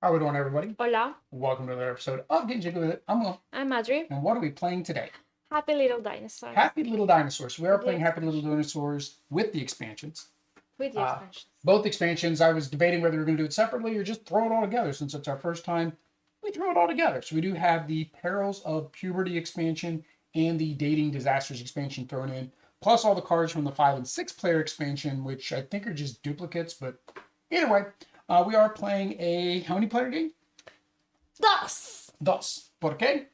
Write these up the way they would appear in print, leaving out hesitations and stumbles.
How we doing, everybody? Hola, Welcome to another episode of Getting Jiggy with It. I'm Will. I'm Adri. And what are we playing today? Happy Little Dinosaurs. Happy Little Dinosaurs. We are With the playing Happy Little expansion. Dinosaurs with the expansions. With the Uh, expansions. Both expansions, I was debating whether we are going to do it separately or just throw it all together. Since it's our first time, we throw it all together. So we do have the Perils of Puberty expansion and the Dating Disasters expansion thrown in, plus all the cards from the 5 and 6 player expansion, which I think are just duplicates. But either way, we are playing a how many player game? Dos! Dos. ¿Por qué?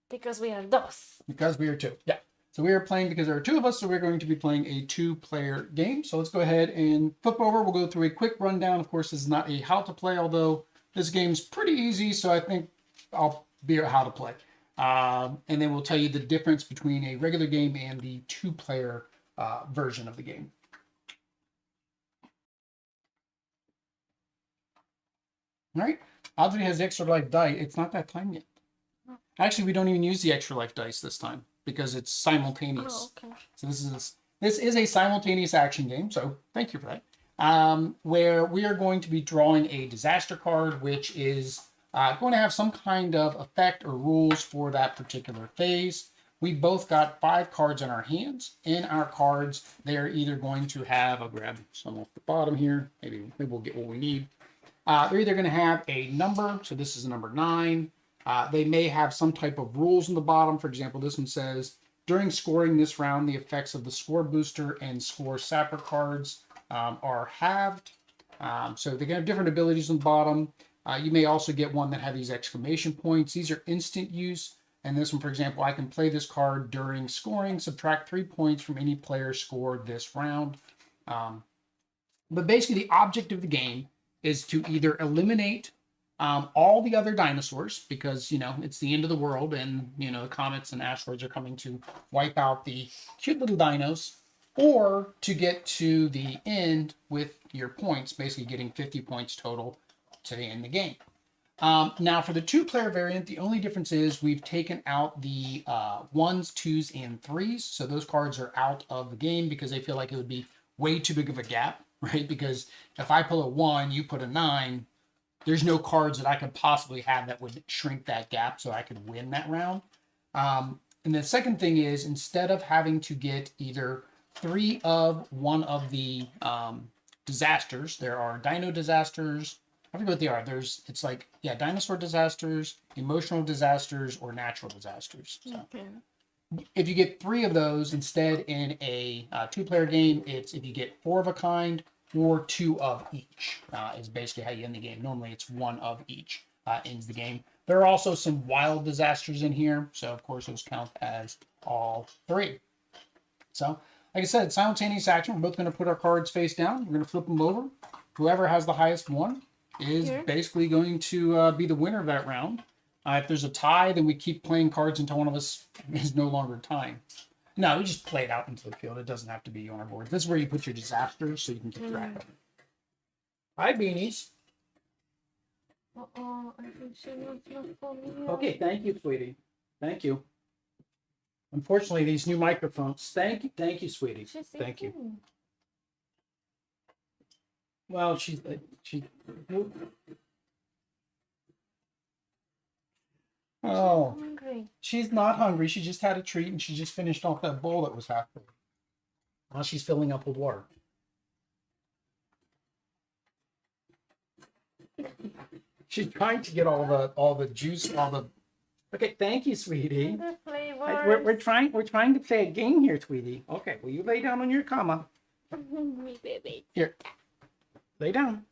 Because we are dos. Because we are two. Yeah. So we are playing because there are two of us, so we're going to be playing a two-player game. So let's go ahead and flip over. We'll go through a quick rundown. Of course, this is not a how to play, although this game's pretty easy, so I think I'll be a how to play. And then we'll tell you the difference between a regular game and the two-player version of the game. All right. Audrey has the extra life die. It's not that time yet. Actually, we don't even use the extra life dice this time because it's simultaneous. Oh, okay. So this is a simultaneous action game. So thank you for that. Where we are going to be drawing a disaster card, which is going to have some kind of effect or rules for that particular phase. We both got 5 cards in our hands. In our cards, they're either going to have, I'll grab some off the bottom here. Maybe we'll get what we need. They're either going to have a number. So this is a number 9. They may have some type of rules in the bottom. For example, this one says, during scoring this round, the effects of the score booster and score sapper cards are halved. So they can have different abilities on the bottom. You may also get one that have these exclamation points. These are instant use. And this one, for example, I can play this card during scoring, subtract 3 points from any player scored this round. But basically, the object of the game is to either eliminate all the other dinosaurs because, it's the end of the world and, the comets and asteroids are coming to wipe out the cute little dinos, or to get to the end with your points, basically getting 50 points total to end the game. Now, for the 2-player variant, the only difference is we've taken out the 1s, 2s, and 3s. So those cards are out of the game because they feel like it would be way too big of a gap, right? Because if I pull a 1, you put a 9, there's no cards that I could possibly have that would shrink that gap so I could win that round. And the second thing is, instead of having to get either 3 of one of the disasters, there are dino disasters. I forget what they are. Dinosaur disasters, emotional disasters, or natural disasters. So Okay. if you get 3 of those instead in a 2-player game, it's if you get 4 of a kind or 2 of each is basically how you end the game. Normally it's 1 of each ends the game. There are also some wild disasters in here, so of course those count as all 3. So, like I said, simultaneous action. We're both going to put our cards face down. We're going to flip them over. Whoever has the highest one is basically going to be the winner of that round. If there's a tie, then we keep playing cards until one of us is no longer tying. No, we just play it out into the field. It doesn't have to be on our board. This is where you put your disasters so you can keep track of them. Hi, beanies. Uh-oh, I think she wants not for me. Okay, thank you, sweetie. Thank you. Unfortunately, these new microphones. Thank you, sweetie. Thank you. Well, she. Oh, Hungry. she's not hungry. She just had a treat and she just finished off that bowl that was half full. Now she's filling up with water. She's trying to get all the juice, all the. Okay, thank you, sweetie. The We're trying to play a game here, sweetie. Okay, will you lay down on your comma? Me, baby. Here, lay down.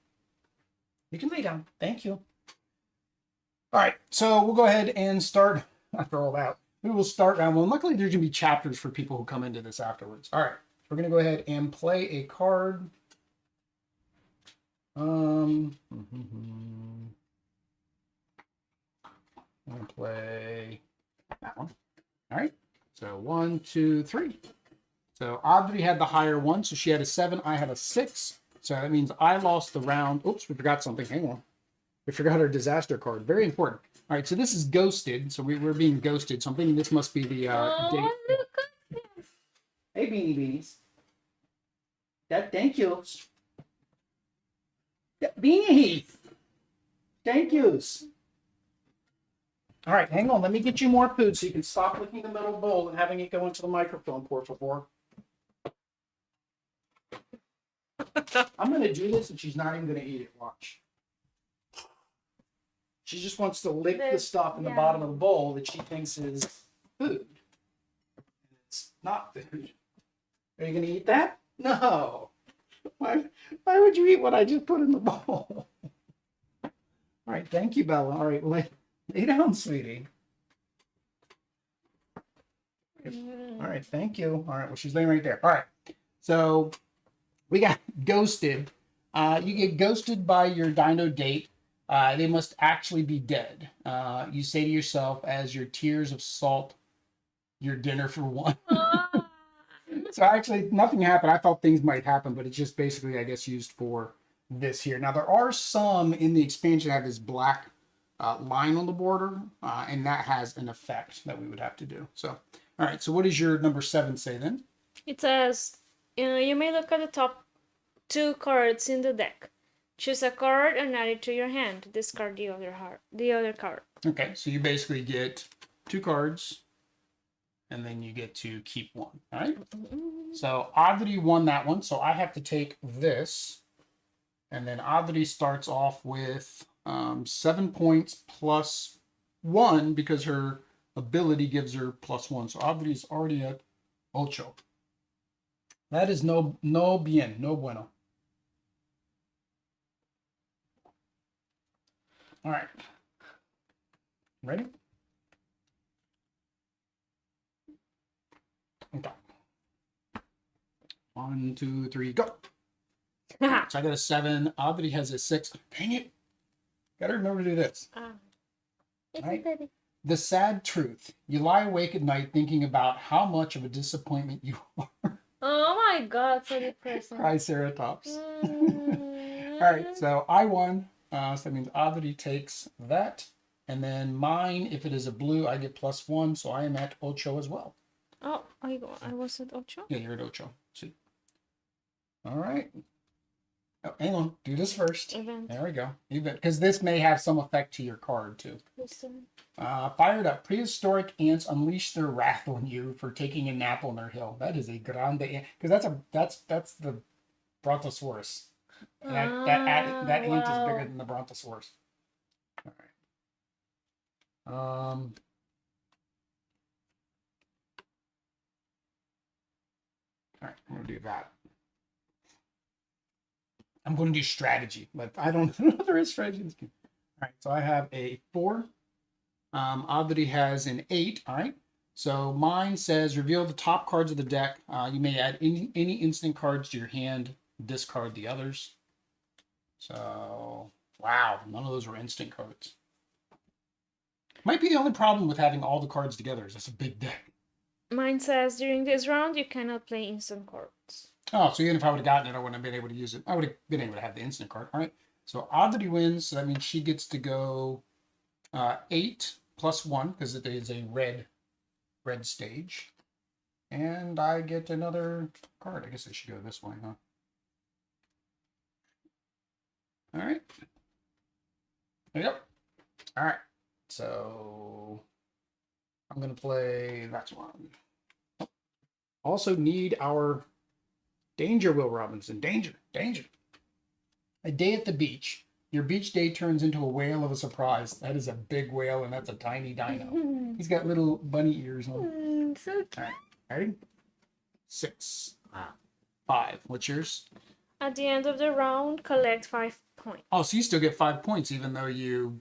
You can lay down. Thank you. All right, so we'll go ahead and start. After all that, we will start round one. Luckily, there's gonna be chapters for people who come into this afterwards. All right, we're gonna go ahead and play a card. I'm gonna play that one. All right. So 1, 2, 3. So Audrey had the higher one, so she had a 7. I had a 6. So that means I lost the round. Oops, we forgot something. Hang on. We forgot our disaster card. Very important. All right, so this is ghosted. So we're being ghosted. So I'm thinking this must be the date. Look at this. Hey, Beanie Beanies. Thank you. Beanie! Thank yous. All right, hang on. Let me get you more food so you can stop licking the metal bowl and having it go into the microphone, por favor. I'm going to do this and she's not even going to eat it. Watch. She just wants to lick the stuff in the bottom of the bowl that she thinks is food. It's not food. Are you going to eat that? No. Why would you eat what I just put in the bowl? All right, thank you, Bella. All right, lay down, sweetie. All right, thank you. All right, well, she's laying right there. All right, so we got ghosted. You get ghosted by your dino date. They must actually be dead. You say to yourself as your tears of salt, your dinner for one. So actually, nothing happened. I thought things might happen, but it's just basically, I guess, used for this here. Now, there are some in the expansion that have this black line on the border, and that has an effect that we would have to do. So, all right. So what does your number 7 say then? It says, you may look at the top 2 cards in the deck. Choose a card and add it to your hand. Discard the other card. Okay, so you basically get 2 cards, and then you get to keep 1. All right. So Oddity won that one, so I have to take this, and then Oddity starts off with 7 points plus 1 because her ability gives her +1. So Oddity is already at 8. That is no bien, no bueno. All right. Ready? Okay. 1, 2, 3, go. So I got a 7. Oddity has a 6. Dang it. Gotta remember to do this. Right? The sad truth. You lie awake at night thinking about how much of a disappointment you are. Oh my god, so depressing. Triceratops. All right, so I won. So that means Oddity takes that. And then mine, if it is a blue, I get +1. So I am at 8 as well. Oh, I was at 8? Yeah, you're at 8. See. All right. Oh, hang on. Do this first. Event. There we go. Because this may have some effect to your card too. Fired up. Prehistoric ants unleash their wrath on you for taking a nap on their hill. That is a grande ant. Because that's the Brontosaurus. That ant is bigger than the Brontosaurus. All right. All right, I'm gonna do that. I'm going to do strategy, but I don't know if there is strategy in this game. All right, so I have a 4. Oddity has an 8. All right, so mine says reveal the top cards of the deck. You may add any instant cards to your hand, discard the others. So, wow, none of those were instant cards. Might be the only problem with having all the cards together is it's a big deck. Mine says during this round you cannot play instant cards. Oh, so even if I would have gotten it, I wouldn't have been able to use it. I would have been able to have the instant card. All right. So Oddity wins. So that means she gets to go 8 plus 1 because it is a red stage. And I get another card. I guess I should go this way, huh? All right. There you go. All right. So I'm going to play that one. Also need our danger, Will Robinson. Danger. A day at the beach. Your beach day turns into a whale of a surprise. That is a big whale, and that's a tiny dino. He's got little bunny ears on. So cute. All right. Ready? 6. 5. What's yours? At the end of the round, collect 5 points. Oh, so you still get 5 points even though your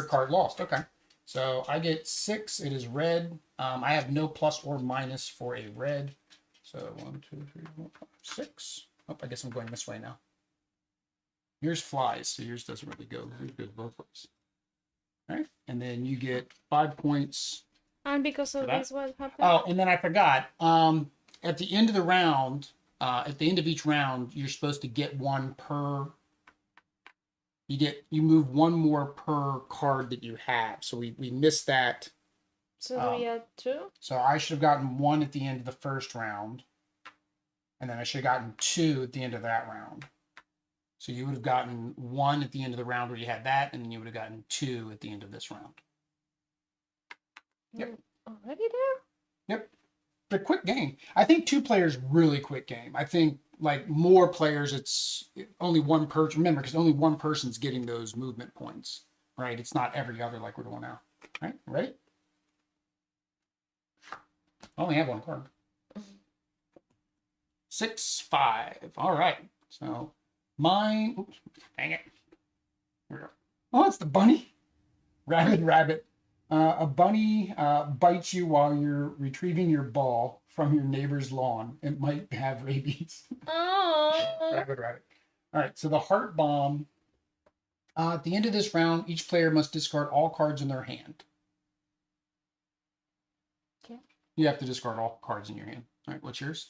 card lost. Okay. So I get 6. It is red. I have no plus or minus for a red. So 1, 2, 3, 4, 5, 6. Oh, I guess I'm going this way now. Yours flies, so yours doesn't really go. Yours goes both ways. All right. And then you get 5 points. And because of this, what happened? Oh, and then I forgot. At the end of the round, at the end of each round, you're supposed to get 1 per. You move 1 more per card that you have. So we missed that. So we had 2? So I should have gotten 1 at the end of the first round. And then I should have gotten 2 at the end of that round. So you would have gotten 1 at the end of the round where you had that, and then you would have gotten 2 at the end of this round. Yep. Already there? Yep. It's a quick game. I think 2 players really quick game. I think like more players, it's only one person. Remember, because only one person's getting those movement points, right? It's not every other like we're doing now. All right, ready? I only have 1 card. 6, 5. All right. So mine. Oops, dang it. Here we go. Oh, it's the bunny. Rabid rabbit. A bunny bites you while you're retrieving your ball from your neighbor's lawn. It might have rabies. Oh. Rabid rabbit. All right. So the heart bomb. At the end of this round, each player must discard all cards in their hand. Okay. You have to discard all cards in your hand. All right. What's yours?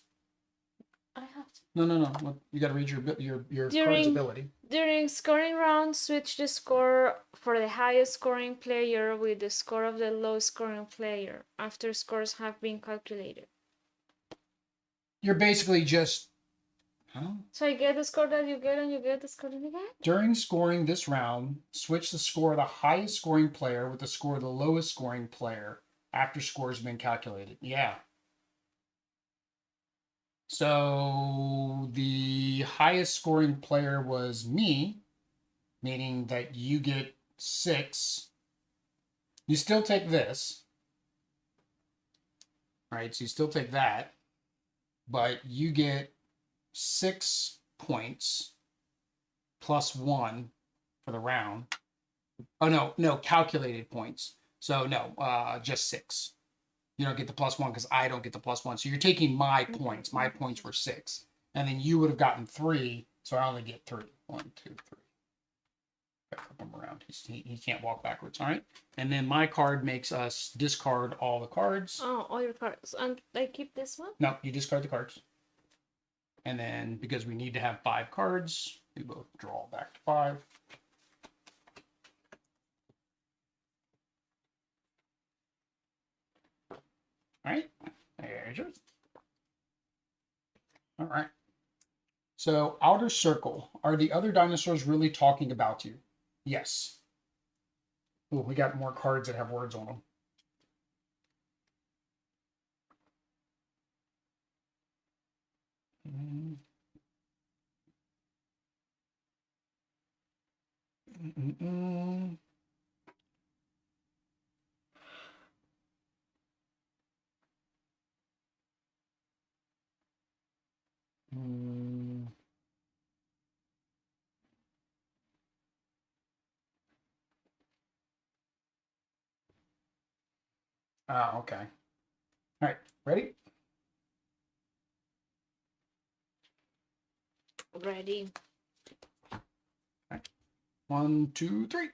I have to. No. You got to read your card's ability. During scoring round, switch the score for the highest scoring player with the score of the lowest scoring player after scores have been calculated. You're basically just. Huh? So I get the score that you get, and you get the score that you get? During scoring this round, switch the score of the highest scoring player with the score of the lowest scoring player after scores have been calculated. Yeah. So the highest scoring player was me, meaning that you get 6. You still take this. Right? So you still take that, but you get 6 points plus 1 for the round. Oh, no, calculated points. So no, just 6. You don't get the plus 1 because I don't get the plus 1. So you're taking my points. My points were 6. And then you would have gotten 3. So I only get 3. 1, 2, 3. Flip him around. He can't walk backwards. All right. And then my card makes us discard all the cards. Oh, all your cards. And I keep this one? No, you discard the cards. And then because we need to have 5 cards, we both draw back to 5. All right, there's yours. All right. So, outer circle. Are the other dinosaurs really talking about you? Yes. Oh, we got more cards that have words on them. Ah, okay. All right, ready? Ready. All right. 1, 2, 3.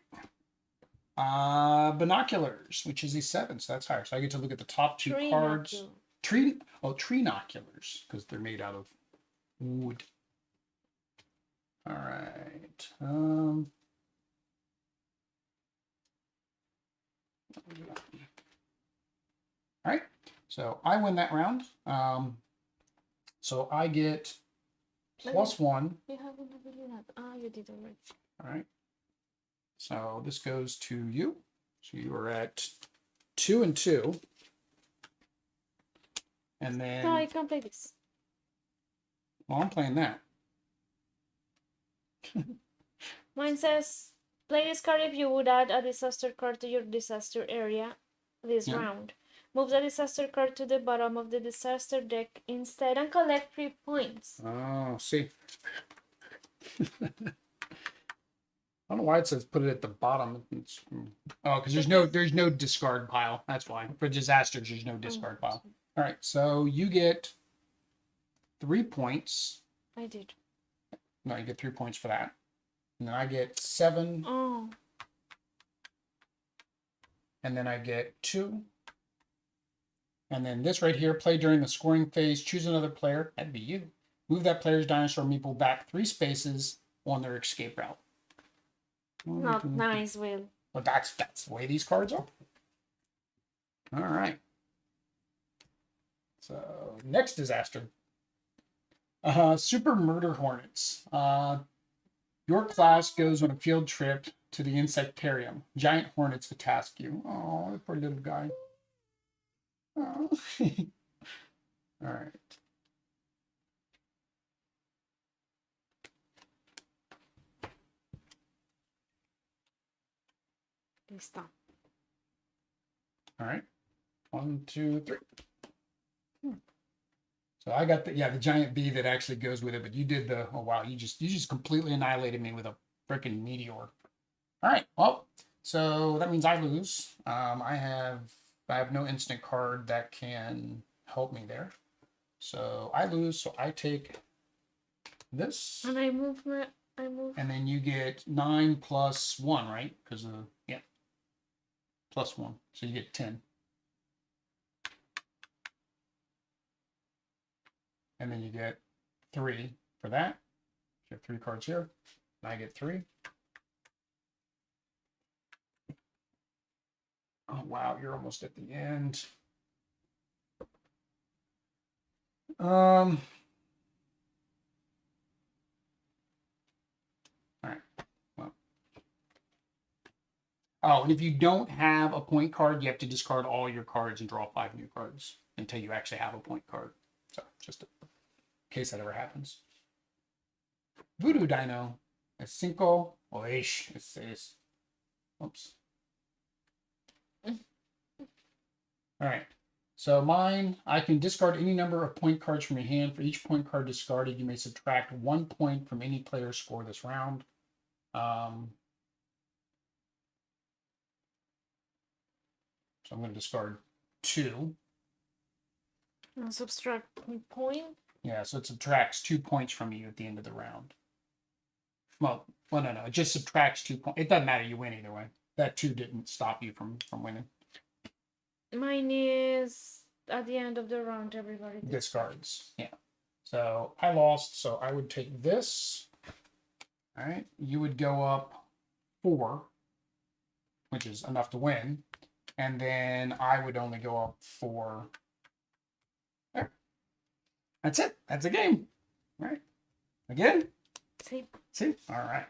Binoculars, which is a 7, so that's higher. So I get to look at the top 2 cards. Trinoculars, because they're made out of wood. All right. All right. So I win that round. So I get plus 1. You haven't really that. Ah, you did already. All right. So this goes to you. So you are at 2 and 2. And then. No, I can't play this. Well, I'm playing that. Mine says, play this card if you would add a disaster card to your disaster area this round. Move the disaster card to the bottom of the disaster deck instead and collect 3 points. Oh, see. I don't know why it says put it at the bottom. Oh, because there's no discard pile. That's why. For disasters, there's no discard pile. All right, so you get 3 points. I did. No, you get 3 points for that. And then I get 7. Oh. And then I get 2. And then this right here, play during the scoring phase. Choose another player. That'd be you. Move that player's dinosaur meeple back 3 spaces on their escape route. Not nice, Will. But that's the way these cards are. All right. So next disaster. Super murder hornets. Your class goes on a field trip to the insectarium. Giant hornets attack you. Oh, the poor little guy. Oh. All right. Listo. All right. 1, 2, 3. So I got the giant bee that actually goes with it, but you did the wow, you just completely annihilated me with a freaking meteor. All right, well, so that means I lose. I have no instant card that can help me there. So I lose, so I take this. And I move. And then you get 9 plus 1, right? Because plus 1. So you get 10. And then you get 3 for that. You have 3 cards here. And I get 3. Oh, wow, you're almost at the end. All right. Well. Oh, and if you don't have a point card, you have to discard all your cards and draw 5 new cards until you actually have a point card. So, just in case that ever happens. Voodoo Dino. Es 5 o es 6. Oops. All right. So mine, I can discard any number of point cards from your hand. For each point card discarded, you may subtract 1 point from any player's score this round. So I'm going to discard 2. And subtract point. Yeah, so it subtracts 2 points from you at the end of the round. Well, no. It just subtracts 2 points. It doesn't matter. You win either way. That 2 didn't stop you from winning. Mine is at the end of the round. Everybody Discards. Yeah. So I lost. So I would take this. All right. You would go up 4, which is enough to win. And then I would only go up 4. There. That's it. That's a game. All right. Again. See. All right.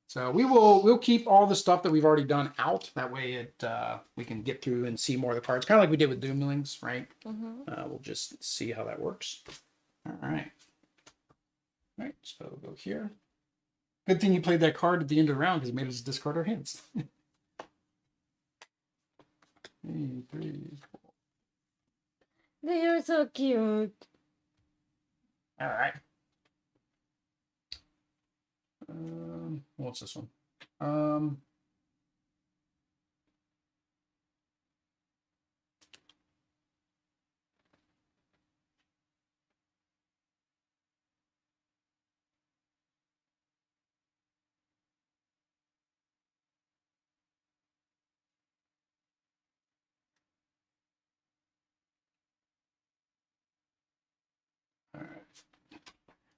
So we'll keep all the stuff that we've already done out. That way we can get through and see more of the cards, kind of like we did with Doomlings, right? Mm-hmm. We'll just see how that works. All right. All right. So we'll go here. Good thing you played that card at the end of the round because it made us discard our hands. 3, 4. They are so cute. All right. What's this one? All right.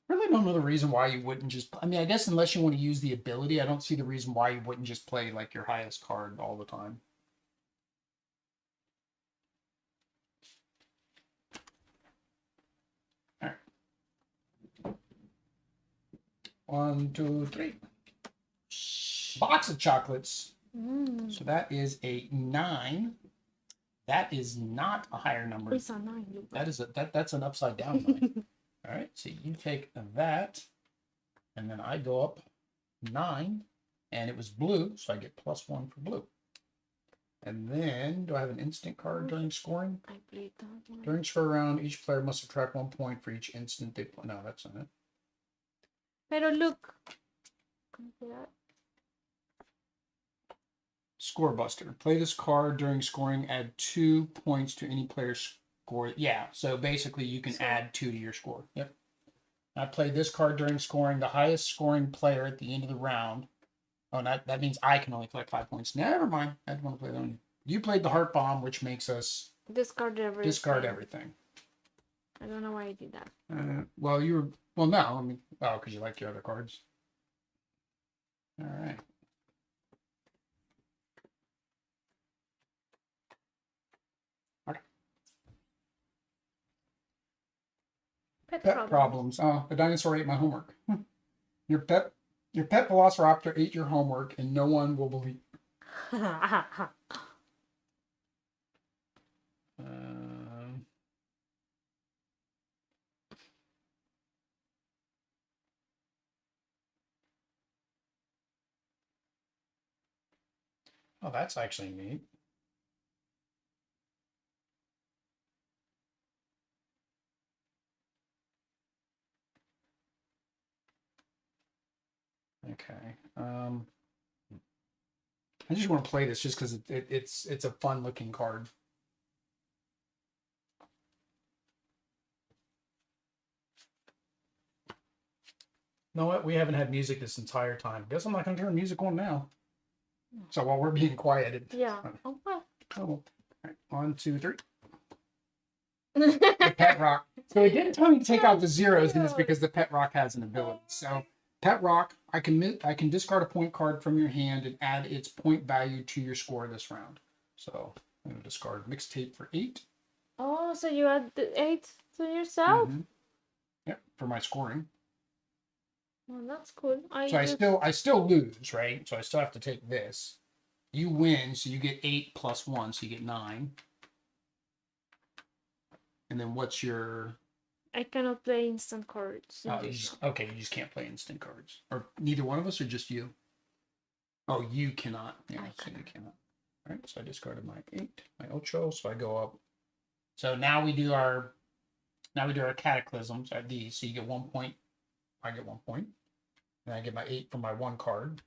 Really don't know the reason why you wouldn't just. I mean, I guess unless you want to use the ability, I don't see the reason why you wouldn't just play like your highest card all the time. All right. 1, 2, 3. Box of chocolates. So that is a 9. That is not a higher number. It's a 9. That is that's an upside down 9. All right, so you take that, and then I go up 9, and it was blue, so I get +1 for blue. And then, do I have an instant card during scoring? I played that one. During score round, each player must subtract 1 point for each instant they play. No, that's not it. Pero look. Can you see that? Score Buster. Play this card during scoring. Add 2 points to any player's score. Yeah, so basically you can add 2 to your score. Yep. I played this card during scoring. The highest scoring player at the end of the round. Oh, that means I can only collect 5 points. Never mind. I didn't want to play that one. You played the Heart Bomb, which makes us discard everything. I don't know why I did that. Well, no. I mean, because you like your other cards. All right. Pet Pet problems. Oh, the dinosaur ate my homework. Your pet Your pet velociraptor ate your homework, and no one will believe. Oh, that's actually neat. Okay. I just want to play this just because it's a fun looking card. You know what? We haven't had music this entire time. Guess I'm not going to turn music on now. So while we're being quieted. Yeah. Oh, well. Oh, all right. 1, 2, 3. The pet rock. So it didn't tell me to take out the zeros, and it's because the pet rock has an ability. So pet rock, I can discard a point card from your hand and add its point value to your score this round. So I'm going to discard mixtape for 8. Oh, so you add the 8 to yourself? Mm-hmm. Yep, for my scoring. Well, that's cool. I still lose, right? So I still have to take this. You win, so you get 8 plus 1, so you get 9. And then what's your... I cannot play instant cards. Oh, you just can't play instant cards. Or neither one of us, or just you? Oh, you cannot. Yeah, so you cannot. All right, so I discarded my 8, my 8, so I go up. So now we do our cataclysms at these. So you get 1 point. I get 1 point. And I get my 8 from my 1 card.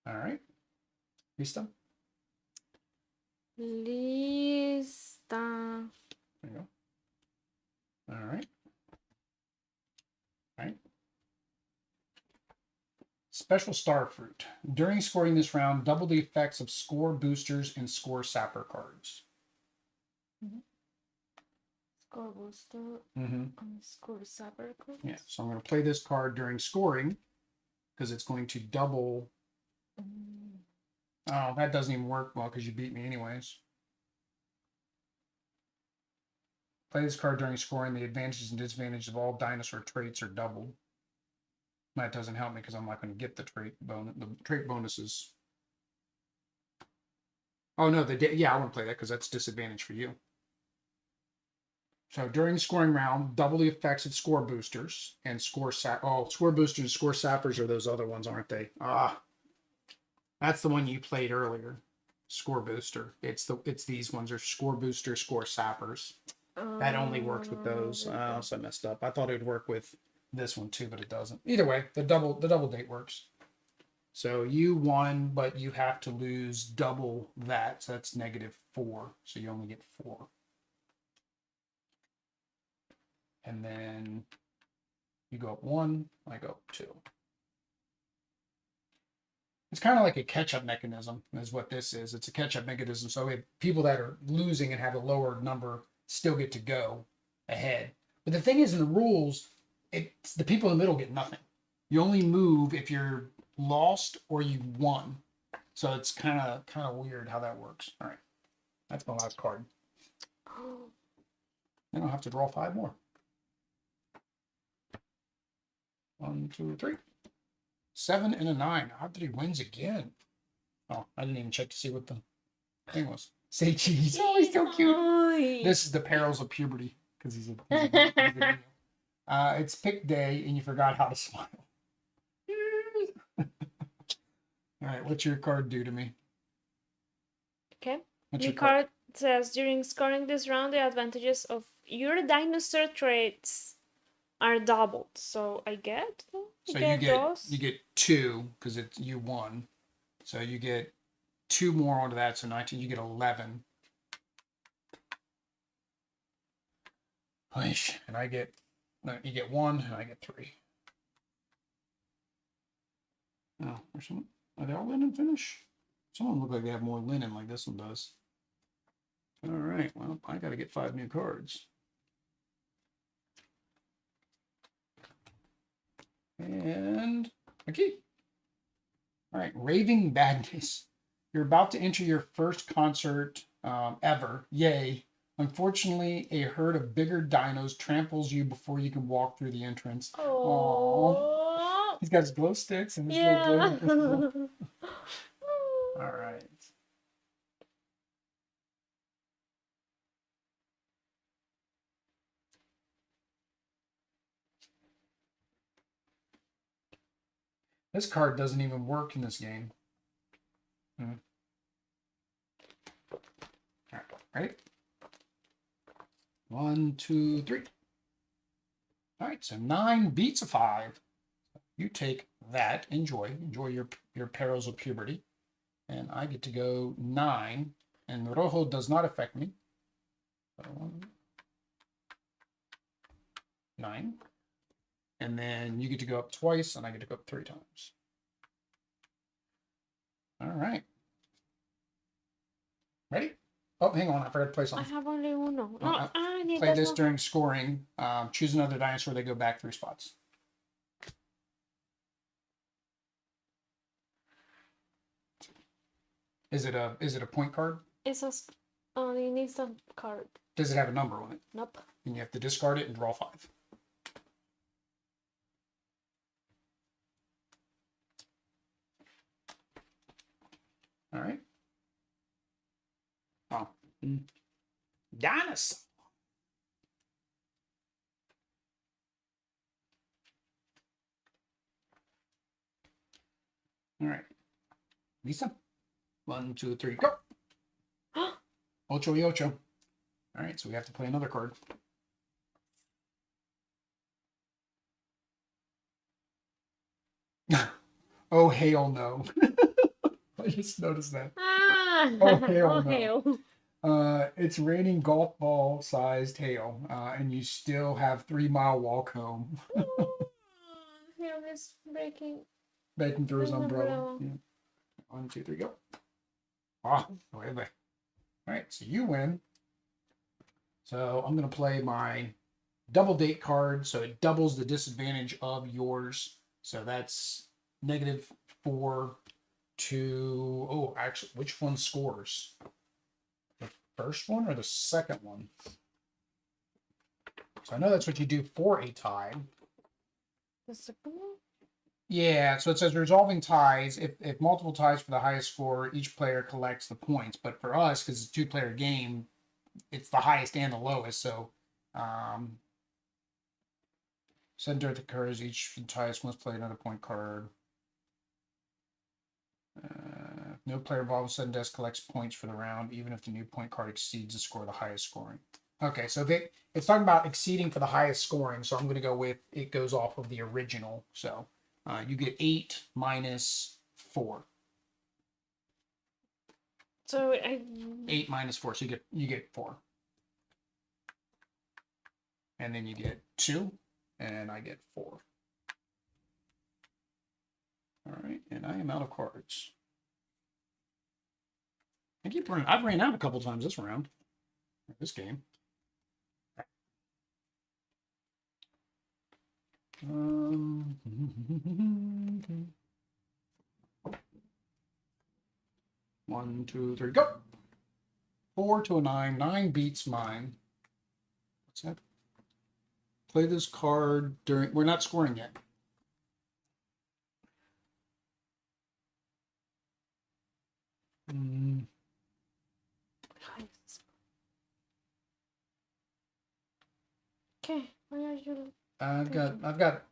All right. Lista? Lista. There you go. All right. All right. Special Star Fruit. During scoring this round, double the effects of score boosters and score sapper cards. Score booster and score sapper cards. Yeah, so I'm going to play this card during scoring because it's going to double. Oh, that doesn't even work well because you beat me anyways. Play this card during scoring. The advantages and disadvantages of all dinosaur traits are doubled. That doesn't help me because I'm not going to get the trait bonuses. Oh no, I want to play that because that's disadvantage for you. So during the scoring round, double the effects of score boosters and score boosters and score sappers are those other ones, aren't they? That's the one you played earlier. Score booster. It's these ones are score booster, score sappers. That only works with those. So I messed up. I thought it would work with this one too, but it doesn't. Either way, the double date works. So you won, but you have to lose double that. So that's -4. So you only get 4. And then you go up 1, I go up 2. It's kind of like a catch-up mechanism is what this is. It's a catch-up mechanism. So if people that are losing and have a lower number still get to go ahead. But the thing is, in the rules, it's the people in the middle get nothing. You only move if you're lost or you won. So it's kind of weird how that works. All right. That's my last card. Then I'll have to draw 5 more. 1, 2, 3. 7 and a 9. Audrey wins again. Oh, I didn't even check to see what the thing was. Say cheese. Oh, he's so cute. This is the Perils of Puberty because he's a dino. It's pick day and you forgot how to smile. All right, what's your card do to me? Okay. What's your card says during scoring this round, the advantages of your dinosaur traits are doubled. So I get those. You get 2 because you won. So you get 2 more onto that, so 19. You get 11. And you get 1, and I get 3. Oh, are they all linen finish? Some of them look like they have more linen like this one does. All right, well, I got to get 5 new cards. And a key. All right, Raving Badness. You're about to enter your first concert ever. Yay. Unfortunately, a herd of bigger dinos tramples you before you can walk through the entrance. Aww. Oh. He's got his glow sticks and his Yeah. little glow. All right. This card doesn't even work in this game. All right, ready? 1, 2, 3. All right, so 9 beats a 5. You take that. Enjoy your perils of puberty, and I get to go 9. And rojo does not affect me. So 9, and then you get to go up twice, and I get to go up 3 times. All right. Ready? Oh, hang on. I forgot to play I something. have only uno. No, I need Play this not... during scoring. Choose another dinosaur. They go back 3 spots. Is it a point card? It's an instant card. Does it have a number on it? Nope. And you have to discard it and draw 5. All right. Oh. Dinosaur. All right. Lisa. 1, 2, 3, go. Ocho y ocho. All right, so we have to play another card. Oh, hell no. I just noticed that. Ah. Oh, hell Oh, no. hell. It's raining golf ball sized hail, and you still have 3-mile walk home. Hail is breaking. Breaking through his An umbrella. umbrella. Yeah. 1, 2, 3, go. Ah, wait. All right, so you win. So I'm going to play my double date card, so it doubles the disadvantage of yours. So that's -4 to... Oh, actually, which one scores? The first one or the second one? So I know that's what you do for a tie. The second one? Yeah, so it says resolving ties. If multiple ties for the highest score, each player collects the points. But for us, because it's a 2-player game, it's the highest and the lowest. So, center the cards, each ties must play another point card. No player involved with sudden death collects points for the round, even if the new point card exceeds the score of the highest scoring. Okay, so it's talking about exceeding for the highest scoring. So I'm going to go with it goes off of the original. So you get 8 minus 4. So 8 minus 4, so you get 4. And then you get 2, and I get 4. All right, and I am out of cards. I've ran out a couple times this round, this game. One, 2, 3, go. 4 to a 9. 9 beats mine. What's that? Play this card during... We're not scoring yet. okay. Why are you? I've got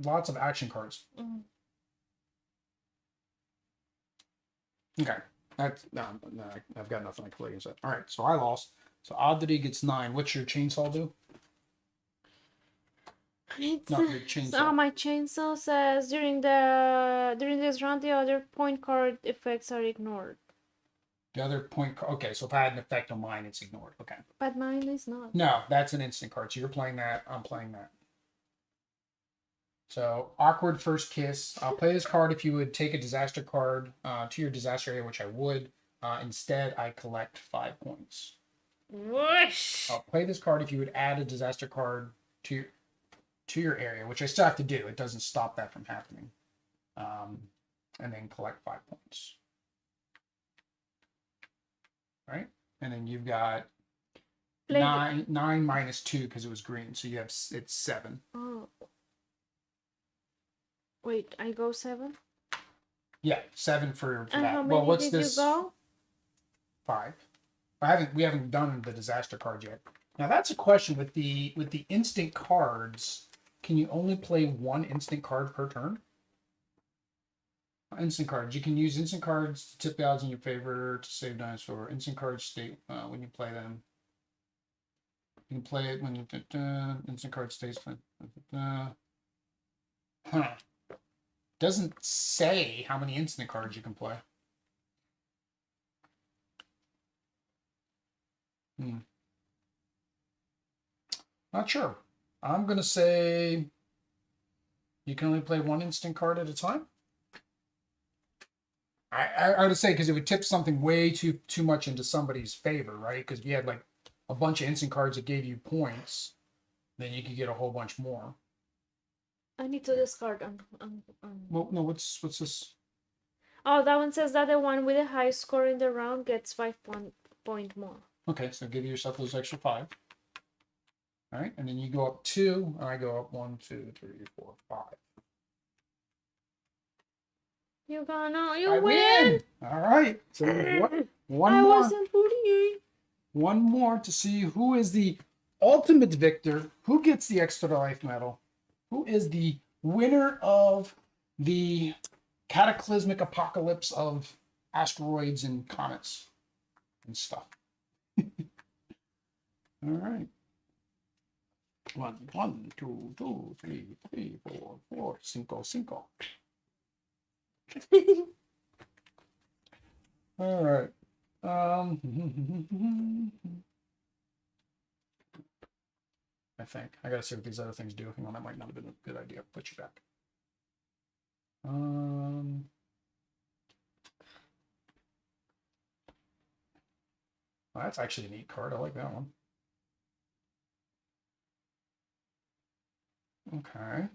lots of action cards. Okay. That's no, I've got nothing I can play against that. All right, so I lost. So Oddity gets 9. What's your chainsaw do? It's, Not your chainsaw. So my chainsaw says during this round the other point card effects are ignored. The other point card. Okay, so if I had an effect on mine, it's ignored. Okay. But mine is not. No, that's an instant card. So you're playing that. I'm playing that. So awkward first kiss. I'll play this card if you would take a disaster card to your disaster area, which I would. Instead, I collect 5 points. Whoosh! I'll play this card if you would add a disaster card to your area, which I still have to do. It doesn't stop that from happening. And then collect 5 points. Right? And then you've got Play. Nine minus 2 because it was green, so you have it's 7. Oh. Wait, I go 7? Yeah, 7 for And that. how Well, many what's did this? you go? 5. We haven't done the disaster card yet. Now that's a question with the instant cards. Can you only play one instant card per turn? Instant cards. You can use instant cards to tip the odds in your favor to save dinosaur. Instant cards state when you play them. You can play it when you instant card states. Huh. Doesn't say how many instant cards you can play. Not sure. I'm gonna say you can only play one instant card at a time. I would say because it would tip something way too much into somebody's favor, right? Because if you had like a bunch of instant cards that gave you points, then you could get a whole bunch more. I need to discard. Well, no. What's this? Oh, that one says that the one with the high score in the round gets 5 point more. Okay, so give yourself those extra 5. All right, and then you go up 2, and I go up 1, 2, 3, 4, 5. You I win! All right. So one I more. wasn't 48. One more to see who is the ultimate victor, who gets the extra life medal, who is the winner of the cataclysmic apocalypse of asteroids and comets and stuff. All right. 1, 2, 3, 4, 5. All right. I think I gotta see what these other things do. Hang on, that might not have been a good idea. Put you back. Well, that's actually a neat card. I like that one. Okay.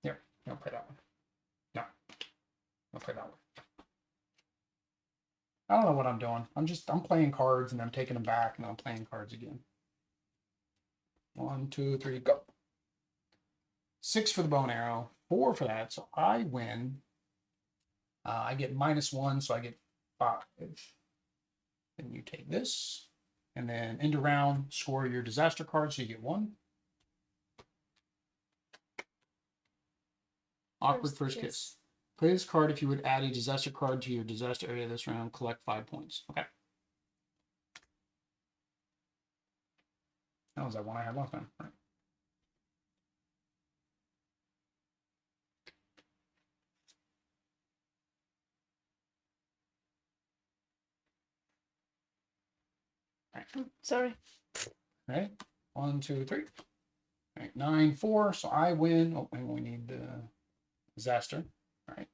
Yep, I'll play that one. No, I'll play that one. I don't know what I'm doing. I'm playing cards and I'm taking them back and I'm playing cards again. 1, 2, 3, go. 6 for the bow and arrow, 4 for that, so I win. I get -1, so I get 5. Then you take this, and then end of round, score your disaster card, so you get 1. Awkward first kiss. Play this card if you would add a disaster card to your disaster area this round. Collect 5 points. Okay. That was that one I had last time. Right. Right. Sorry. Right. 1, 2, 3. Right. 9, 4. So I win. Oh, and we need the disaster. All right.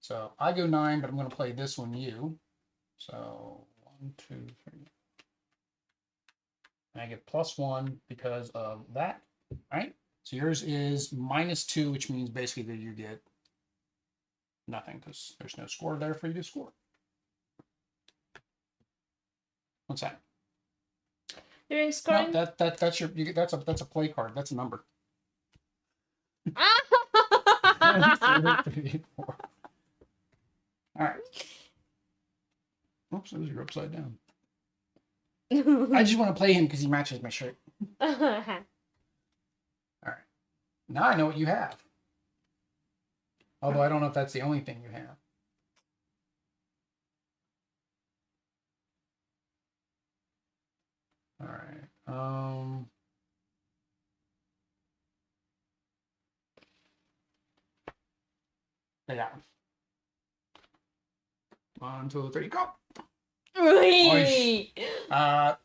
So I go 9, but I'm going to play this one, you. So 1, 2, 3. And I get +1 because of that. All right. So yours is -2, which means basically that you get nothing because there's no score there for you to score. What's that? During scoring. No, that's your that's a play card. That's a number. 1, 2, 3, 4. All right. Oops, those are upside down. I just want to play him because he matches my shirt. All right. Now I know what you have. Although I don't know if that's the only thing you have. All right. Yeah. 1, 2, 3, go.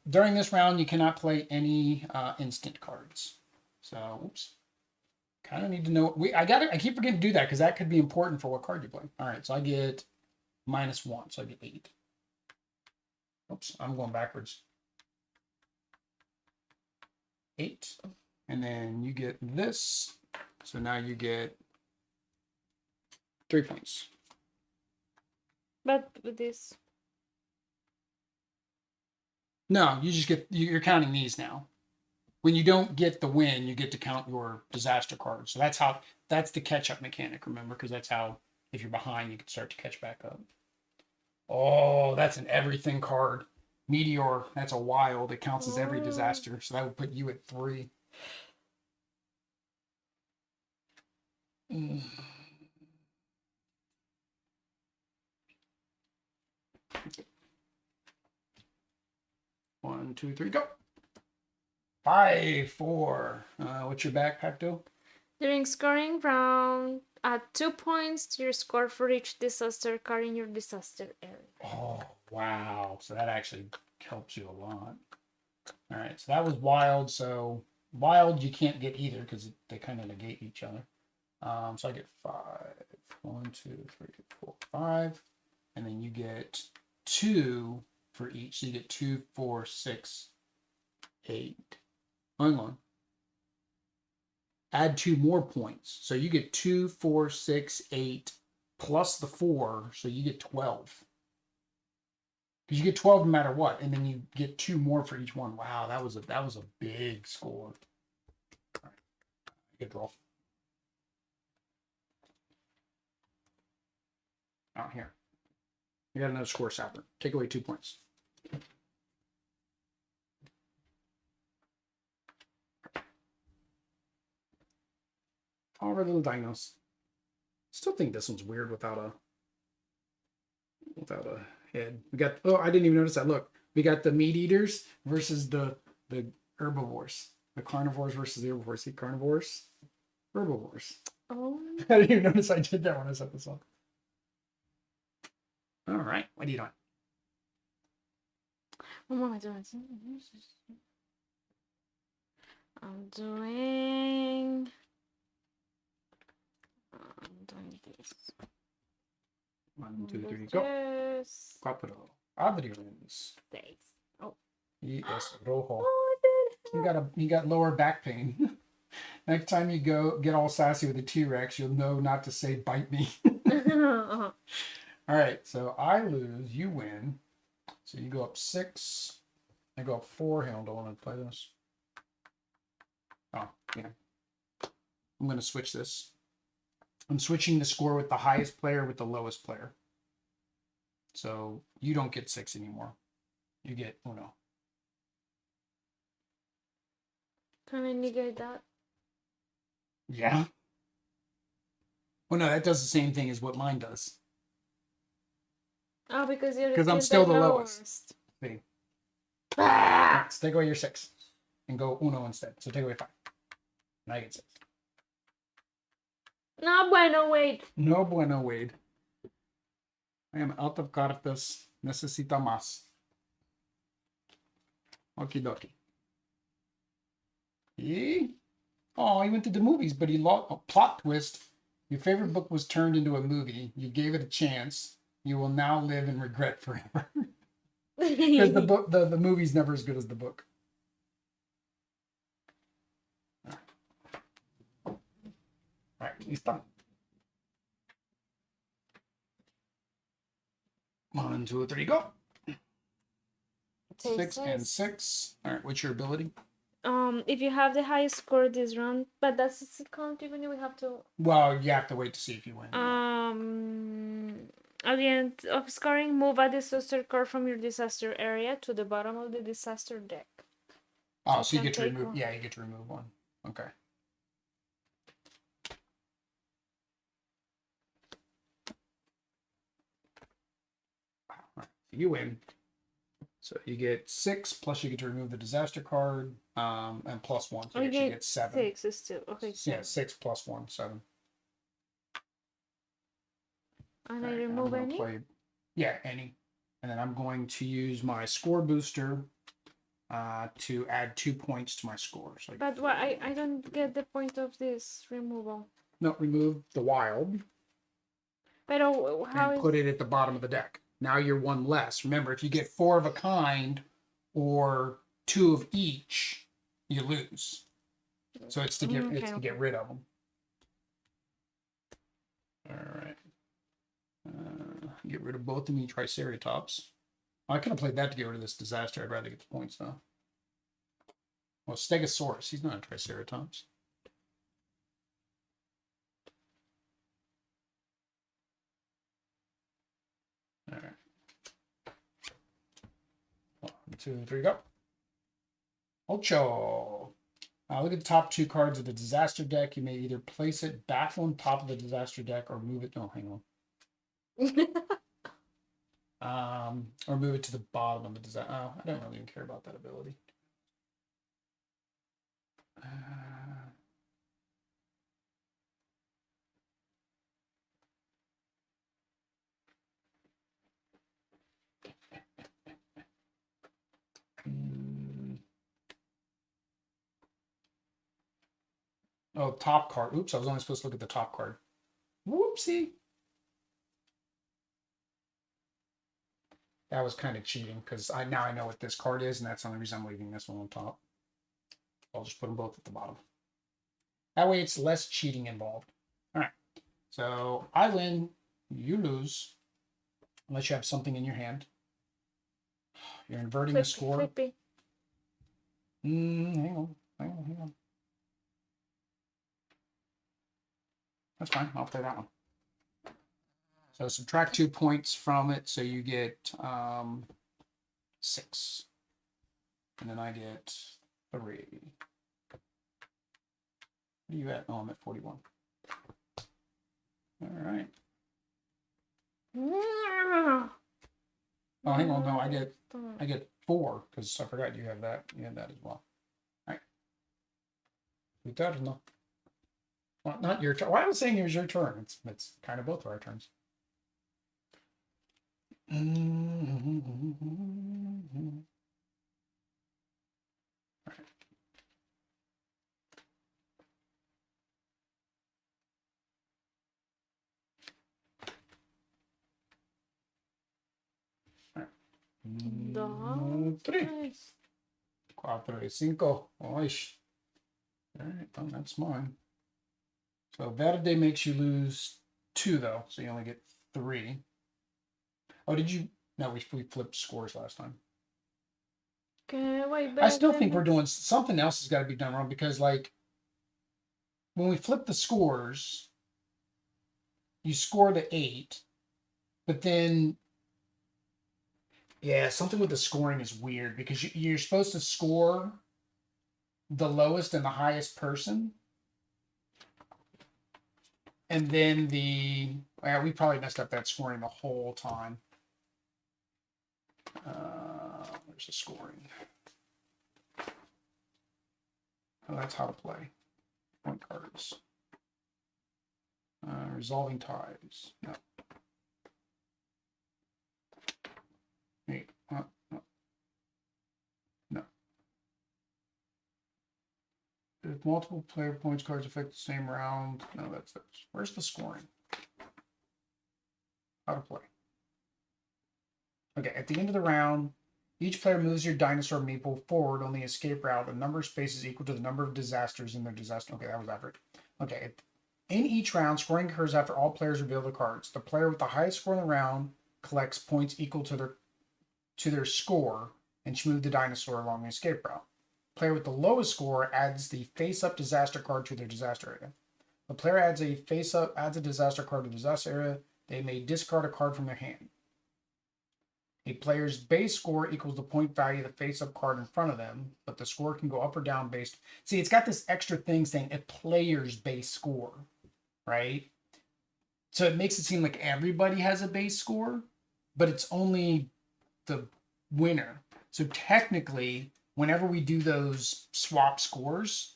During this round, you cannot play any instant cards. So, oops. Kind of need to know. I keep forgetting to do that because that could be important for what card you play. All right, so I get -1, so I get 8. Oops, I'm going backwards. 8, and then you get this. So now you get 3 points. But with this, No, you just get, you're counting these now. When you don't get the win, you get to count your disaster cards. So that's the catch up mechanic, remember? Because that's how, if you're behind, you can start to catch back up. Oh, that's an everything card. Meteor, that's a wild. It counts as every disaster. So that would put you at 3. Mm. One, two, three, go. 5, 4. What's your backpack do? during scoring round, add 2 points to your score for each disaster card in your disaster area. Oh, wow. So that actually helps you a lot. All right. So that was wild. So wild, you can't get either because they kind of negate each other. So I get 5. 1, 2, 3, 4, 5. And then you get 2 for each. So you get 2, 4, 6, 8. Hang on. Add 2 more points. So you get 2, 4, 6, 8 plus the 4. So you get 12. Because you get 12 no matter what, and then you get 2 more for each one. Wow, that was a big score. All right. Good draw. Out here. You got another score, Sapper. Take away 2 points. All our little dinos. Still think this one's weird without a head. We got, oh, I didn't even notice that. Look, we got the meat eaters versus the herbivores. The carnivores versus the herbivores. See, carnivores, herbivores. Oh. I didn't even notice I did that when I set this up. All right, what are you doing? What am I doing? I'm doing this. 1, 2, 3, go. Yes. 4. Adrians. 6. Oh. Y es rojo. Oh, You got lower back pain. Next time you go get all sassy with a T-Rex, you'll know not to say bite me. uh-huh. All right, so I lose, you win. So you go up 6. I go up 4. Hang on, don't want to play this. Oh, yeah. I'm going to switch this. I'm switching the score with the highest player with the lowest player. So you don't get 6 anymore. You get 1. Can I negate that? Yeah. Well, no, that does the same thing as what mine does. Oh, because you're Because I'm still the lowest. See. Ah! Right, so take away your 6 and go 1 instead. So take away 5. And I get 6. No, bueno, wait. No bueno, Wade. I am out of cartas. Necesita más. Okie dokie. Oh, he went to the movies, but he lost. A plot twist. Your favorite book was turned into a movie. You gave it a chance. You will now live in regret forever. Because the book, the movie's never as good as the book. All right, he's done. 1, 2, 3, go. 6 and 6. All right, what's your ability? If you have the highest score this round, but that's the count even if we have to. Well, you have to wait to see if you win. At the end of scoring, move a disaster card from your disaster area to the bottom of the disaster deck. Oh, so you get to remove. Yeah, you get to remove 1. Okay. All right, so you win. So you get 6 plus you get to remove the disaster card, and plus 1, so you actually get 7. 6 is still okay. Yeah, 6 plus 1, 7. And I remove any. Yeah, any, and then I'm going to use my score booster to add 2 points to my score. So but what I don't get the point of this removal. No, remove the wild. But how and put it at the bottom of the deck. Now you're 1 less. Remember, if you get 4 of a kind or 2 of each, you lose. So it's to get rid of them. All right. Get rid of both of me Triceratops. I could have played that to get rid of this disaster. I'd rather get the points though. Well, Stegosaurus. He's not a Triceratops. All right. 1, 2, 3, go. Ocho. Look at the top 2 cards of the disaster deck. You may either place it back on top of the disaster deck or move it. No, hang on. Or move it to the bottom of the disaster. Oh, I don't really even care about that ability. Oh, top card. Oops, I was only supposed to look at the top card. Whoopsie. That was kind of cheating because now I know what this card is, and that's the only reason I'm leaving this one on top. I'll just put them both at the bottom. That way it's less cheating involved. All right. So I win, you lose, unless you have something in your hand. You're inverting the score. Flippy. Hang on. That's fine. I'll play that one. So subtract 2 points from it, so you get 6. And then I get 3. What are you at? Oh, I'm at 41. All right. Oh, hang on. No, I get 4 because I forgot you have that. You have that as well. All right. With that or no? Well, not your turn. Why am I saying here's your turn? It's kind of both of our turns. All right. Dos, 3, tres. 4, 5. Oish. All right, well, that's mine. So Verde makes you lose 2 though, so you only get 3. Oh, did you? No, we flipped scores last time. Okay, wait, I still think we're doing something else has got to be done wrong because like when we flip the scores, you score the 8, but then yeah, something with the scoring is weird because you're supposed to score the lowest and the highest person. And then we probably messed up that scoring the whole time. Where's the scoring? Oh, that's how to play. Point cards. Resolving ties. No. Wait. No. No. If multiple player points cards affect the same round. No, that's. Where's the scoring? How to play. Okay, at the end of the round, each player moves your dinosaur meeple forward on the escape route. A number of spaces equal to the number of disasters in their disaster. Okay, that was after it. Okay, in each round, scoring occurs after all players reveal their cards. The player with the highest score in the round collects points equal to their score and should move the dinosaur along the escape route. Player with the lowest score adds the face-up disaster card to their disaster area. The player adds a disaster card to the disaster area. They may discard a card from their hand. A player's base score equals the point value of the face-up card in front of them, but the score can go up or down based. See, it's got this extra thing saying a player's base score, right? So it makes it seem like everybody has a base score, but it's only the winner. So technically, whenever we do those swap scores,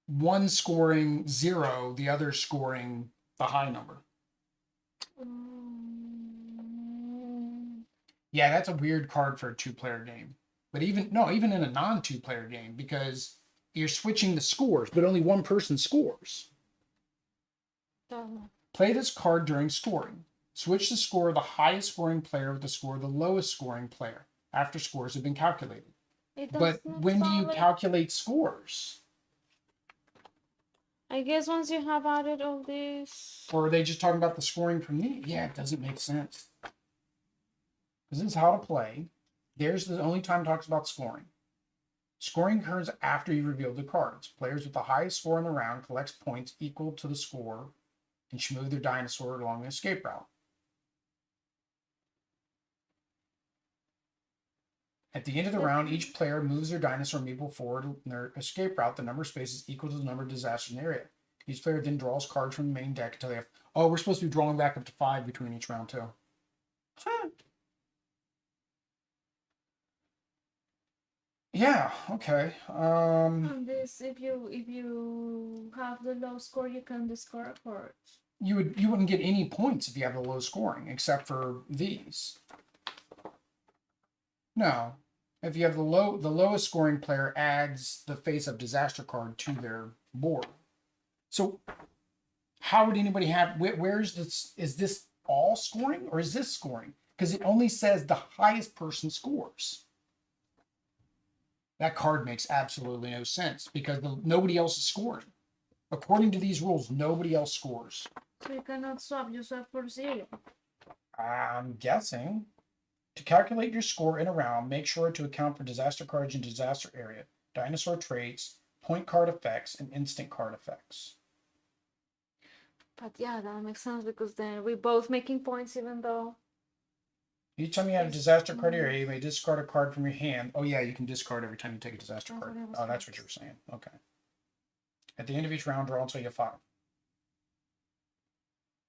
one scoring 0, the other scoring the high number. Yeah, that's a weird card for a 2-player game. But even in a non-2-player game, because you're switching the scores, but only one person scores. Play this card during scoring. Switch the score of the highest scoring player with the score of the lowest scoring player after scores have been calculated. But when do you calculate scores? I guess once you have added all this. Or are they just talking about the scoring from me? Yeah, it doesn't make sense. Because this is how to play. There's the only time it talks about scoring. Scoring occurs after you reveal the cards. Players with the highest score in the round collects points equal to the score and should move their dinosaur along the escape route. At the end of the round, each player moves their dinosaur meeple forward in their escape route. The number of spaces equal to the number of disasters in the area. Each player then draws cards from the main deck until they have. Oh, we're supposed to be drawing back up to 5 between each round too. Huh. Yeah. Okay. And this, if you have the low score, you can discard a card. You wouldn't get any points if you have the low scoring, except for these. No. If you have the lowest scoring player adds the face-up disaster card to their board. So how would anybody have where's this? Is this all scoring or is this scoring? Because it only says the highest person scores. That card makes absolutely no sense because nobody else is scoring. According to these rules, nobody else scores. So you cannot swap, you swap for 0. I'm guessing. To calculate your score in a round, make sure to account for disaster cards in disaster area, dinosaur traits, point card effects, and instant card effects. But yeah, that makes sense because then we're both making points even though. Each time you have a disaster card area, you may discard a card from your hand. Oh yeah, you can discard every time you take a disaster card. Oh, that's what you were saying. Okay. At the end of each round, draw until you have 5.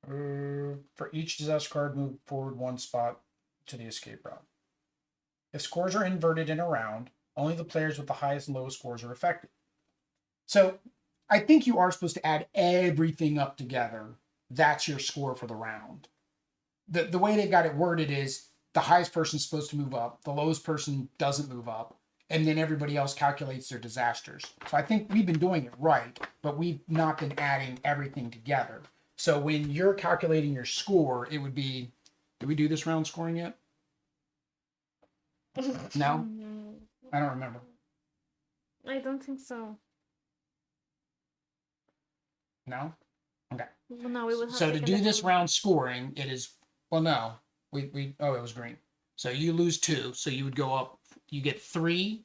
For each disaster card, move forward 1 spot to the escape route. If scores are inverted in a round, only the players with the highest and lowest scores are affected. So I think you are supposed to add everything up together. That's your score for the round. The way they've got it worded is the highest person's supposed to move up, the lowest person doesn't move up, and then everybody else calculates their disasters. So I think we've been doing it right, but we've not been adding everything together. So when you're calculating your score, it would be, did we do this round scoring yet? No? I don't remember. I don't think so. No? Okay. Well, no, we would have So to taken do the this count. round scoring, it is, well, no. Oh, it was green. So you lose 2. So you would go up, you get 3,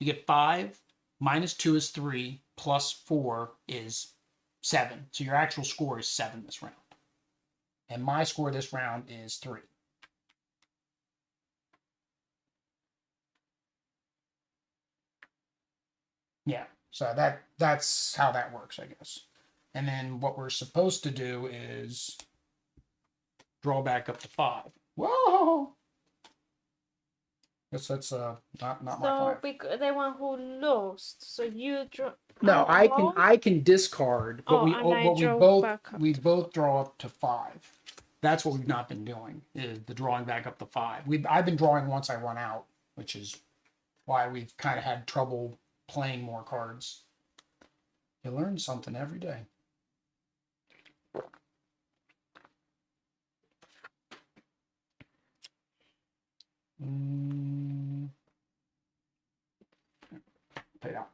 you get 5, minus 2 is 3, plus 4 is 7. So your actual score is 7 this round. And my score this round is 3. Yeah, so that's how that works, I guess. And then what we're supposed to do is draw back up to 5. Whoa! That's not my So plan. the one who lost, so you draw. No, I can discard, but we both draw up to 5. That's what we've not been doing, is the drawing back up to 5. I've been drawing once I run out, which is why we've kind of had trouble playing more cards. You learn something every day. Play it out.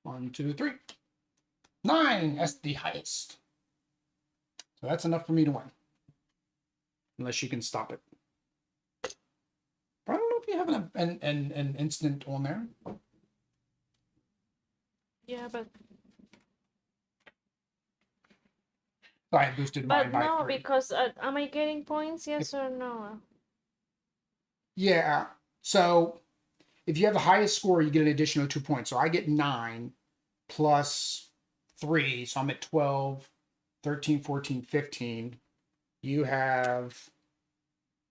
1, 2, 3. 9. That's the highest. So that's enough for me to win. Unless you can stop it. But I don't know if you have an instant on there. Yeah, but So I boosted mine by no, 3. because am I getting points? Yes or no? Yeah. So if you have the highest score, you get an additional 2 points. So I get 9 plus 3. So I'm at 12, 13, 14, 15. You have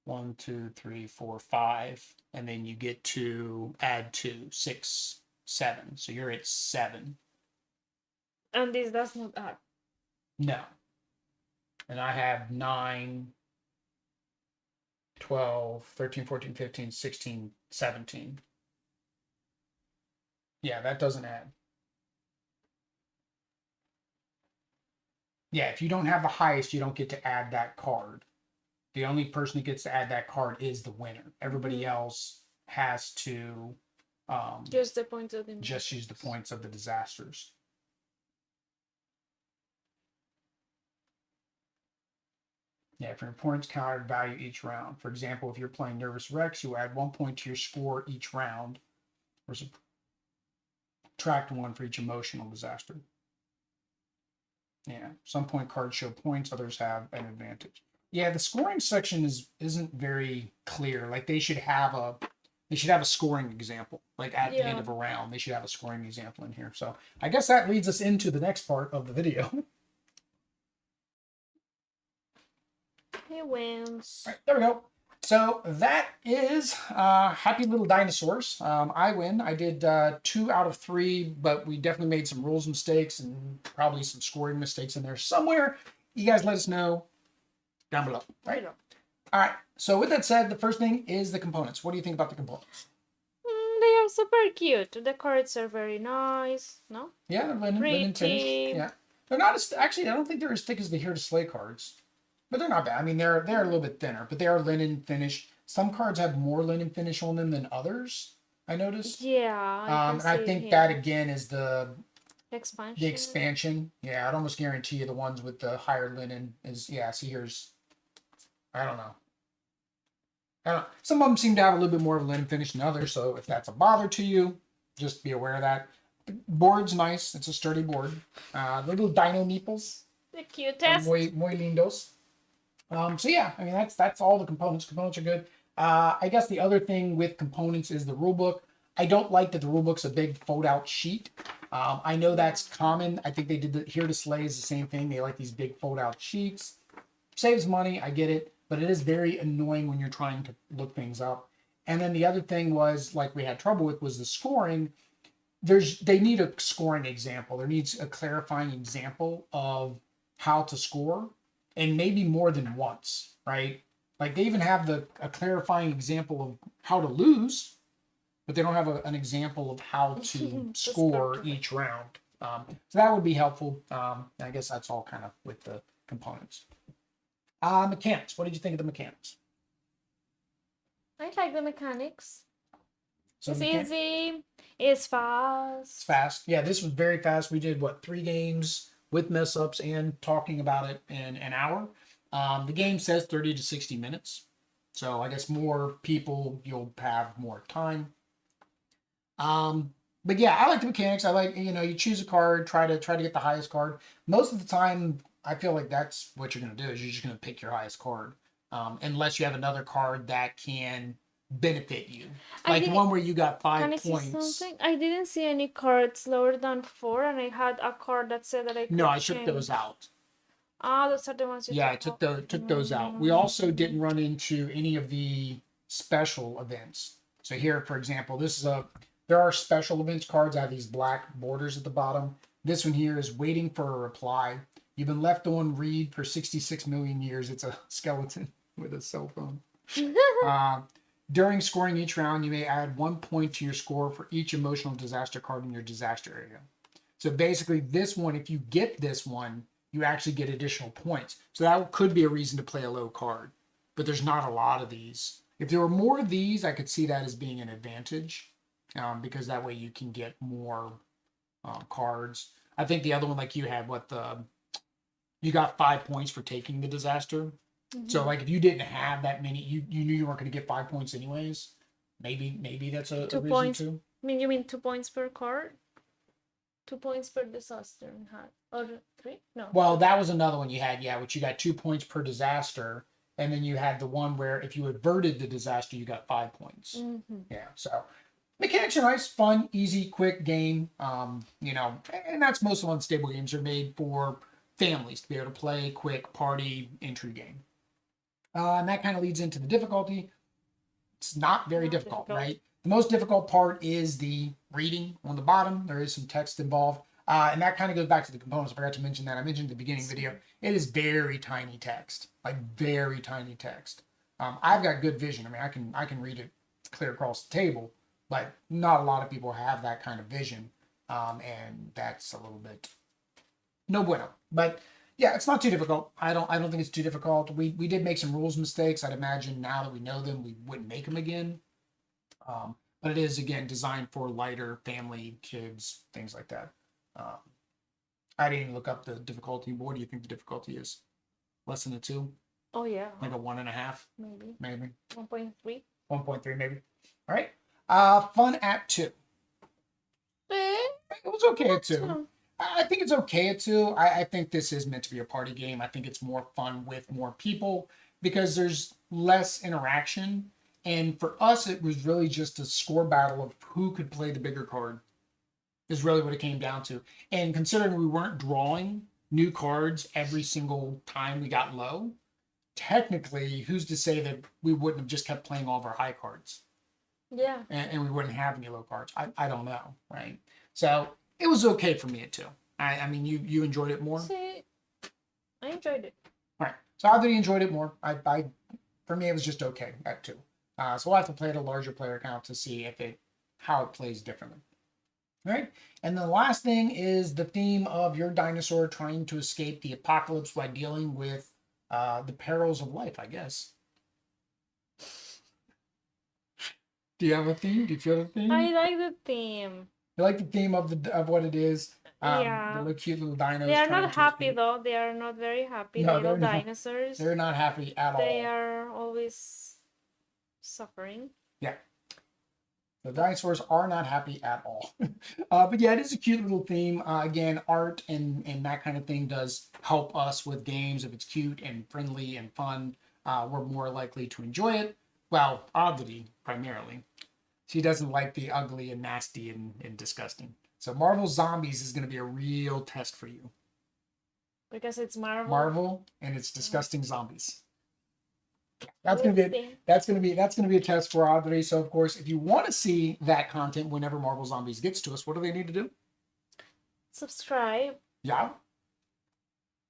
1, 2, 3, 4, 5. And then you get to add 2, 6, 7. So you're at 7. And this does not add. No. And I have 9, 12, 13, 14, 15, 16, 17. Yeah, that doesn't add. Yeah, if you don't have the highest, you don't get to add that card. The only person who gets to add that card is the winner. Everybody else has to Just the points of the just use the points of the disasters. Yeah, if your opponent's countered value each round. For example, if you're playing Nervous Rex, you add 1 point to your score each round, or subtract 1 for each emotional disaster. Yeah, some point cards show points, others have an advantage. Yeah, the scoring section isn't very clear. Like they should have a scoring example. Like at the end of a round, they should have a scoring example in here. So I guess that leads us into the next part of the video. He wins. All right, there we go. So that is Happy Little Dinosaurs. I win. I did 2 out of 3, but we definitely made some rules mistakes and probably some scoring mistakes in there somewhere. You guys let us know down below. Right? All right. So with that said, the first thing is the components. What do you think about the components? They are super cute. The cards are very nice. No? Yeah, they're linen finish. Yeah, they're not as actually. I don't think they're as thick as the Here to Slay cards. But they're not bad. I mean, they're a little bit thinner, but they are linen finish. Some cards have more linen finish on them than others, I noticed. Yeah. And I think that again is the expansion. Yeah, I'd almost guarantee you the ones with the higher linen is see here's I don't know. Some of them seem to have a little bit more of a linen finish than others, so if that's a bother to you, just be aware of that. The board's nice. It's a sturdy board. Little dino meeples. The cutest. Muy lindos. So yeah, I mean that's all the components. Components are good. I guess the other thing with components is the rule book. I don't like that the rule book's a big fold out sheet. I know that's common. I think they did the Here to Slay is the same thing. They like these big fold out sheets. Saves money, I get it, but it is very annoying when you're trying to look things up. And then the other thing was, like we had trouble with, was the scoring. They need a scoring example. There needs a clarifying example of how to score. And maybe more than once, right? Like they even have a clarifying example of how to lose, but they don't have an example of how to score each round. So that would be helpful. I guess that's all kind of with the components. Mechanics. What did you think of the mechanics? I like the mechanics. So it's easy. It's fast. It's fast. Yeah, this was very fast. We did 3 games with mess ups and talking about it in an hour. The game says 30 to 60 minutes. So I guess more people, you'll have more time. But yeah, I like the mechanics. I like, you choose a card, try to get the highest card. Most of the time, I feel like that's what you're going to do is you're just going to pick your highest card. Unless you have another card that can benefit you. Like one where you got 5 points. Can I see something? I didn't see any cards lower than 4, and I had a card that said that I could I took those out. Those are the ones you I took those out. We also didn't run into any of the special events. So here, for example, there are special events cards that have these black borders at the bottom. This one here is waiting for a reply. You've been left on read for 66 million years. It's a skeleton with a cell phone. During scoring each round, you may add 1 point to your score for each emotional disaster card in your disaster area. So basically this one, if you get this one, you actually get additional points. So that could be a reason to play a low card, but there's not a lot of these. If there were more of these, I could see that as being an advantage because that way you can get more cards. I think the other one, like you had, you got 5 points for taking the disaster. Mm-hmm. So like if you didn't have that many, you knew you weren't going to get 5 points anyways. Maybe that's a reason points. too. You mean 2 points per card? 2 points per disaster, or 3? No. Well, that was another one you had, which you got 2 points per disaster, and then you had the one where if you averted the disaster, you got 5 points. Mm-hmm. Yeah, so mechanics are nice, fun, easy, quick game. And that's most of unstable games are made for families to be able to play quick party entry game. And that kind of leads into the difficulty. It's not very difficult, right? The most difficult part is the reading on the bottom. There is some text involved. And that kind of goes back to the components. I forgot to mention that. I mentioned in the beginning video. It is very tiny text, like very tiny text. I've got good vision. I mean, I can read it clear across the table, but not a lot of people have that kind of vision. And that's a little bit no bueno. But yeah, it's not too difficult. I don't think it's too difficult. We did make some rules mistakes. I'd imagine now that we know them, we wouldn't make them again. But it is, again, designed for lighter family, kids, things like that. Um, I didn't even look up the difficulty. What do you think the difficulty is? Less than a 2? Oh yeah, Like a 1.5? maybe Maybe. 1.3. 1.3 maybe. All right. Fun at 2. It was okay at 2. I think it's okay at 2. I think this is meant to be a party game. I think it's more fun with more people because there's less interaction. And for us, it was really just a score battle of who could play the bigger card, is really what it came down to. And considering we weren't drawing new cards every single time we got low, technically, who's to say that we wouldn't have just kept playing all of our high cards? Yeah. And we wouldn't have any low cards. I don't know, right? So it was okay for me at 2. I mean, you enjoyed it more? See, I enjoyed it. All right. So I really enjoyed it more. For me, it was just okay at 2. So we'll have to play at a larger player count to see how it plays differently. All right. And the last thing is the theme of your dinosaur trying to escape the apocalypse by dealing with the perils of life, I guess. Do you have a theme? Do you feel the theme? I like the theme. You like the theme of what it is? Yeah. The little cute little dinos. They are trying not to happy escape. though. They are not very happy. No, Little they're not. dinosaurs. They're not happy at all. They are always suffering. Yeah. The dinosaurs are not happy at all. But yeah, it is a cute little theme. Again, art and that kind of thing does help us with games. If it's cute and friendly and fun, we're more likely to enjoy it. Well, Oddly, primarily. She doesn't like the ugly and nasty and disgusting. So Marvel Zombies is going to be a real test for you. Because it's Marvel. Marvel and it's disgusting zombies. That's gonna be a test for Audrey. So of course, if you want to see that content whenever Marvel Zombies gets to us, what do they need to do? Subscribe. Yeah.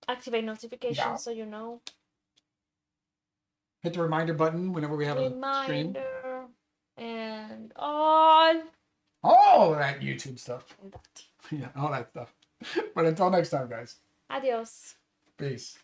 Activate notifications Yeah. so you know. Hit the reminder button whenever we have a stream. Reminder and all That YouTube stuff. that. Yeah, all that stuff. But until next time, guys. Adios. Peace.